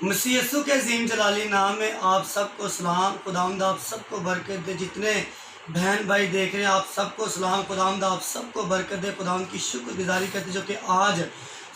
مسیح یسوع کے عظیم جلالی نام میں آپ سب کو سلام. خداوند آپ سب کو برکت دے. جتنے بہن بھائی دیکھ رہے ہیں آپ سب کو سلام. خداوند آپ سب کو برکت دے. خداوند کی شکر گزاری کرتے جو کہ آج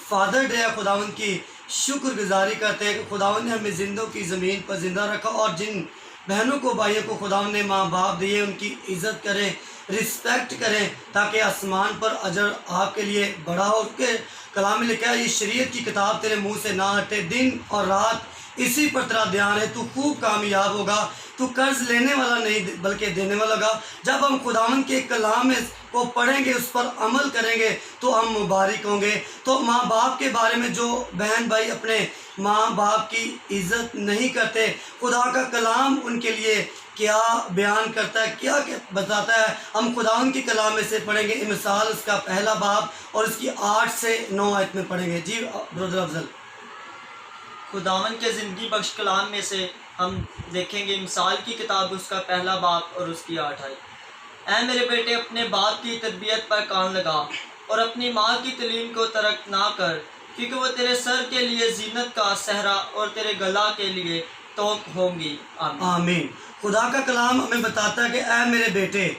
فادر ڈے ہے. خداوند کی شکر گزاری کرتے ہیں کہ خداوند نے ہمیں زندوں کی زمین پر زندہ رکھا، اور جن بہنوں کو بھائیوں کو خداوند نے ماں باپ دیے ان کی عزت کریں، رسپیکٹ کریں، تاکہ آسمان پر اجر آپ کے لیے بڑا ہو. کہ کلام میں لکھا ہے یہ شریعت کی کتاب تیرے منہ سے نہ ہٹے، دن اور رات اسی پر تیرا دھیان ہے، تو خوب کامیاب ہوگا. تو قرض لینے والا نہیں بلکہ دینے والا ہوگا. جب ہم خداوند کے کلام کو پڑھیں گے، اس پر عمل کریں گے تو ہم مبارک ہوں گے. تو ماں باپ کے بارے میں جو بہن بھائی اپنے ماں باپ کی عزت نہیں کرتے، خدا کا کلام ان کے لیے کیا بیان کرتا ہے، کیا بتاتا ہے، ہم خداوند کے کلام میں سے پڑھیں گے. مثال اس کا پہلا باب اور اس کی 8 سے 9 آیت میں پڑھیں گے. جی برادر افضل. خداوند کے زندگی بخش کلام میں سے ہم دیکھیں گے مثال کی کتاب اس کا پہلا باب اور اس کی 8 آیت. اے میرے بیٹے، اپنے باپ کی تربیت پر کان لگا اور اپنی ماں کی تعلیم کو ترک نہ کر، کیونکہ وہ تیرے سر کے لیے زینت کا صحرا اور تیرے گلا کے لیے توق ہوں گی. آمین. خدا کا کلام ہمیں بتاتا ہے کہ اے میرے بیٹے،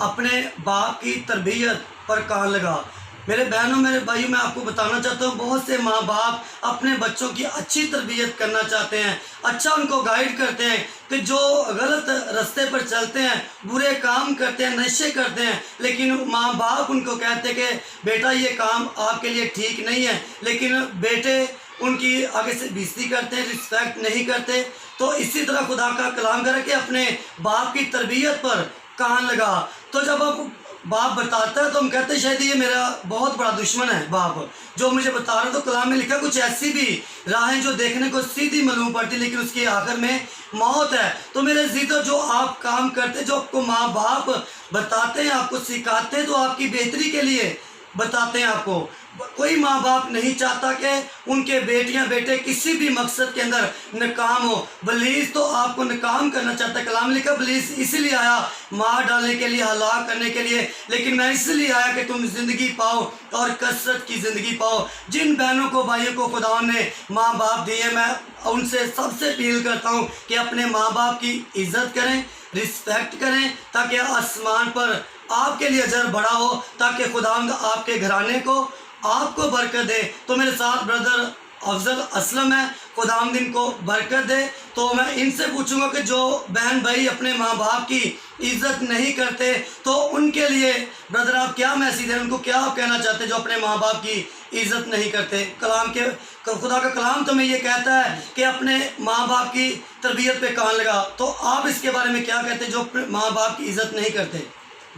اپنے باپ کی تربیت پر کان لگا. میرے بہنوں، میرے بھائیوں، میں آپ کو بتانا چاہتا ہوں بہت سے ماں باپ اپنے بچوں کی اچھی تربیت کرنا چاہتے ہیں، اچھا ان کو گائیڈ کرتے ہیں کہ جو غلط رستے پر چلتے ہیں، برے کام کرتے ہیں، نشے کرتے ہیں، لیکن ماں باپ ان کو کہتے ہیں کہ بیٹا یہ کام آپ کے لیے ٹھیک نہیں ہے، لیکن بیٹے ان کی آگے سے بےزتی کرتے ہیں، رسپیکٹ نہیں کرتے. تو اسی طرح خدا کا کلام کر کے اپنے باپ کی تربیت پر کان لگا. تو جب آپ باپ بتاتا ہے تو ہم کہتے ہیں شاید یہ میرا بہت بڑا دشمن ہے باپ جو مجھے بتا رہا ہے. تو کلام میں لکھا کچھ ایسی بھی راہیں جو دیکھنے کو سیدھی معلوم پڑتی لیکن اس کے آخر میں موت ہے. تو میرے عزیزو، جو آپ کام کرتے، جو آپ کو ماں باپ بتاتے ہیں، آپ کو سکھاتے ہیں، تو آپ کی بہتری کے لیے بتاتے ہیں. آپ کو کوئی ماں باپ نہیں چاہتا کہ ان کے بیٹیاں بیٹے کسی بھی مقصد کے اندر ناکام ہو. بلیس تو آپ کو ناکام کرنا چاہتا ہے. کلام لکھا بلیس اسی لیے آیا مار ڈالنے کے لیے، ہلاک کرنے کے لیے، لیکن میں اس لیے آیا کہ تم زندگی پاؤ اور کثرت کی زندگی پاؤ. جن بہنوں کو بھائیوں کو خدا نے ماں باپ دیے، میں ان سے سب سے اپیل کرتا ہوں کہ اپنے ماں باپ کی عزت کریں، رسپیکٹ کریں، تاکہ آسمان پر آپ کے لیے اجر بڑا ہو، تاکہ خداوند آپ کے گھرانے کو آپ کو برکت دے. تو میرے ساتھ بردر افضل اسلم ہے، خداوند ان کو برکت دے. تو میں ان سے پوچھوں گا کہ جو بہن بھائی اپنے ماں باپ کی عزت نہیں کرتے، تو ان کے لیے بردر آپ کیا میسیج ہیں، ان کو کیا آپ کہنا چاہتے ہیں جو اپنے ماں باپ کی عزت نہیں کرتے؟ کلام کے خدا کا کلام تو میں یہ کہتا ہے کہ اپنے ماں باپ کی تربیت پہ کان لگا. تو آپ اس کے بارے میں کیا کہتے ہیں جو اپنے ماں باپ کی عزت نہیں کرتے؟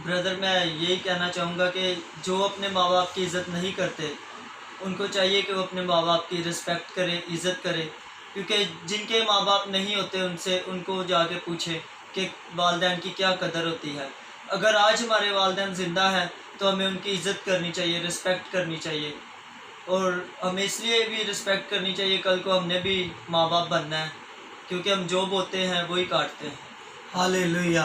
بردر، میں یہی کہنا چاہوں گا کہ جو اپنے ماں باپ کی عزت نہیں کرتے ان کو چاہیے کہ وہ اپنے ماں باپ کی رسپیکٹ کرے، عزت کرے. کیونکہ جن کے ماں باپ نہیں ہوتے ان کو جا کے پوچھے کہ والدین کی کیا قدر ہوتی ہے. اگر آج ہمارے والدین زندہ ہیں تو ہمیں ان کی عزت کرنی چاہیے، رسپیکٹ کرنی چاہیے. اور ہمیں اس لیے بھی رسپیکٹ کرنی چاہیے، کل کو ہم نے بھی ماں باپ بننا ہے، کیونکہ ہم جو بوتے ہیں وہی کاٹتے ہیں. ہاللیلویا.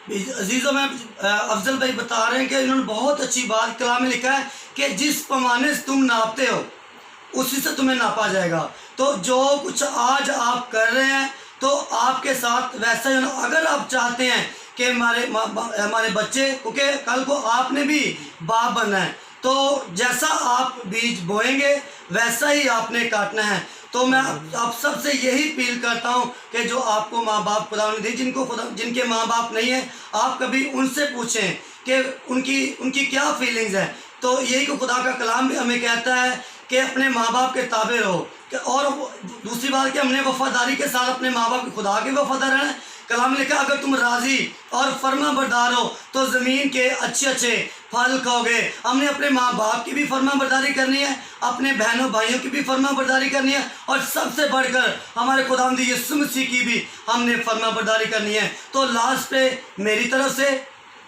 عزیزوں، میں افضل بھائی بتا رہے ہیں کہ انہوں نے بہت اچھی بات کلام میں لکھا ہے کہ جس پیمانے سے تم ناپتے ہو اسی سے تمہیں ناپا جائے گا. تو جو کچھ آج آپ کر رہے ہیں تو آپ کے ساتھ ویسا ہی ہونا. اگر آپ چاہتے ہیں کہ ہمارے بچے، کیونکہ کل کو آپ نے بھی باپ بننا ہے، تو جیسا آپ بیج بوئیں گے ویسا ہی آپ نے کاٹنا ہے. تو میں آپ سب سے یہی اپیل کرتا ہوں کہ جو آپ کو ماں باپ خدا نے دی، جن کے ماں باپ نہیں ہیں، آپ کبھی ان سے پوچھیں کہ ان کی کیا فیلنگز ہیں. تو یہی کہ خدا کا کلام بھی ہمیں کہتا ہے کہ اپنے ماں باپ کے تابع رہو. اور دوسری بات کہ ہم نے وفاداری کے ساتھ اپنے ماں باپ کے خدا کے وفادار رہنا ہے. کلام لکھا اگر تم راضی اور فرما بردار ہو تو زمین کے اچھے پھل کھاؤ گے. ہم نے اپنے ماں باپ کی بھی فرما برداری کرنی ہے، اپنے بہنوں بھائیوں کی بھی فرما برداری کرنی ہے، اور سب سے بڑھ کر ہمارے خداوند یسوع مسیح کی بھی ہم نے فرما برداری کرنی ہے. تو لاسٹ پہ میری طرف سے،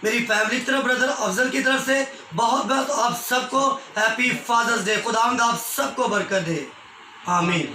میری فیملی کی طرف، بردر افضل کی طرف سے بہت بہت آپ سب کو ہیپی فادرز ڈے. خداوند آپ سب کو برکت دے. آمین.